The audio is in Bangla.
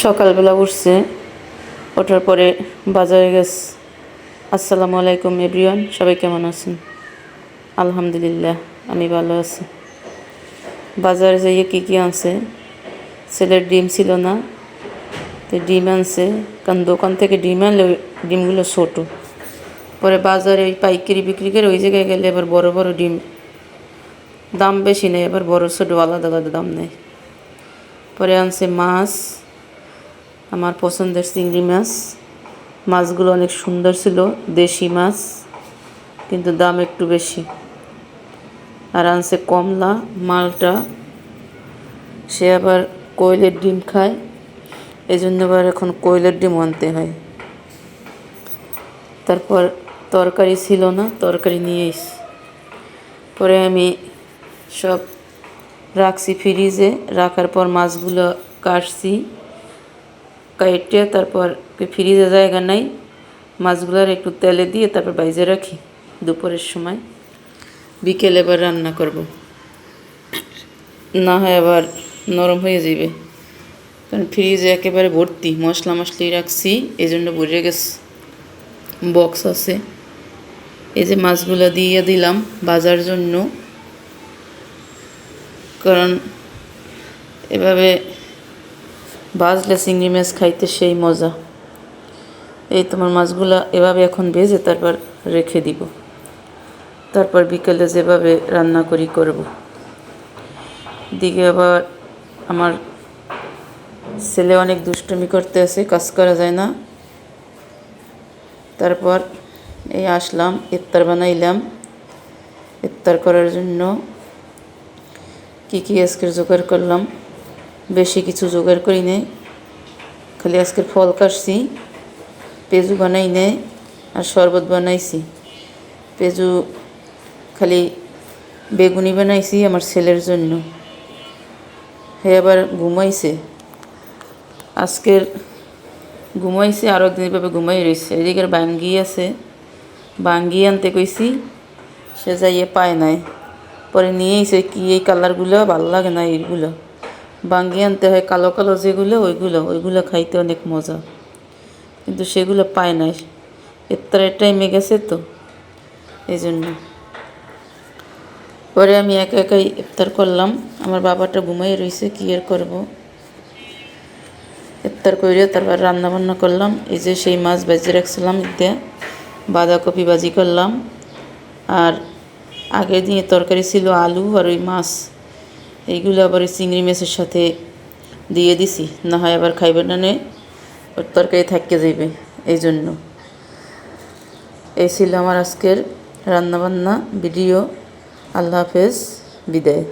সকালবেলা উঠছে, ওঠার পরে বাজারে গেছে। আসসালামু আলাইকুম এভরিওয়ান, সবাই কেমন আছেন? আলহামদুলিল্লাহ, আমি ভালো আছি। বাজারে যাইয়ে কী আনছে, ছেলের ডিম ছিল না, তো ডিম আনছে, কারণ দোকান থেকে ডিম আনলে ওই ডিমগুলো ছোটো। পরে বাজারে ওই পাইকারি বিক্রি করে ওই জায়গায় গেলে এবার বড় বড় ডিম, দাম বেশি নেই, এবার বড় ছোটো আলাদা আলাদা দাম নেই। পরে আনছে মাছ, আমার পছন্দের চিংড়ি মাছ। মাছগুলো অনেক সুন্দর ছিল, দেশি মাছ, কিন্তু দাম একটু বেশি। আর আনছে কমলা, মালটা। সে আবার কোয়েলের ডিম খায়, এই জন্য আবার এখন কোয়েলের ডিম আনতে হয়। তারপর তরকারি ছিল না, তরকারি নিয়ে এসেছি। পরে আমি সব রাখছি ফ্রিজে, রাখার পর মাছগুলো কাটছি, কাইটে তারপর ফ্রিজে জায়গা নাই, মাছগুলোর একটু তেলে দিয়ে তারপর বাইজে রাখি দুপুরের সময়। বিকেলে এবার রান্না করব, না হয় আবার নরম হয়ে যাবে, কারণ ফ্রিজে একেবারে ভর্তি মশলা মশলি রাখছি, এই জন্য ভরে গেছে। বক্স আছে, এই যে মাছগুলো দিয়ে দিলাম ভাজার জন্য, কারণ এভাবে ভাজলে চিংড়ি মাছ খাইতে সেই মজা। এই তোমার মাছগুলো এভাবে এখন ভেজে তারপর রেখে দিব, তারপর বিকেলে যেভাবে রান্না করব। দিকে আবার আমার ছেলে অনেক দুষ্টুমি করতে আছে, কাজ করা যায় না। তারপর এই আসলাম, ইফতার বানাইলাম। ইফতার করার জন্য কী আজকের জোগাড় করলাম, বেশি কিছু জোগাড় করি নেই, খালি আজকের ফল কাটছি, পেঁজু বানাই নেই, আর শরবত বানাইছি। পেঁজু খালি বেগুনি বানাইছি আমার ছেলের জন্য, হে আবার ঘুমাইছে আজকের, ঘুমাইছে আর একদিন এভাবে ঘুমাই রয়েছে। এদিকে বাঙ্গি আছে, বাঙ্গি আনতে কইছি, সে যাইয়ে পায় নাই। পরে নিয়েইছে কি এই কালারগুলো ভালো লাগে না, এইগুলো বাঙ্গি আনতে হয় কালো কালো যেগুলো, ওইগুলো খাইতে অনেক মজা, কিন্তু সেগুলো পায় নাই। ইফতারের টাইমে গেছে তো, এই জন্য। পরে আমি একা একাই ইফতার করলাম, আমার বাবাটা ঘুমাই রয়েছে, কি আর করবো। ইফতার করে তারপর রান্না বান্না করলাম। এই যে সেই মাছ ভাজি রাখছিলাম, দিয়ে বাঁধাকপি ভাজি করলাম। আর আগের দিনে তরকারি ছিল আলু আর ওই মাছ, এইগুলো আবার ওই চিংড়ি মাছের সাথে দিয়ে দিছি, না হয় আবার খাইবে না, ওর তরকারি থাকতে যাইবে, এই জন্য। এই ছিল আমার আজকের রান্নাবান্না ভিডিও। আল্লাহ হাফেজ, বিদায়।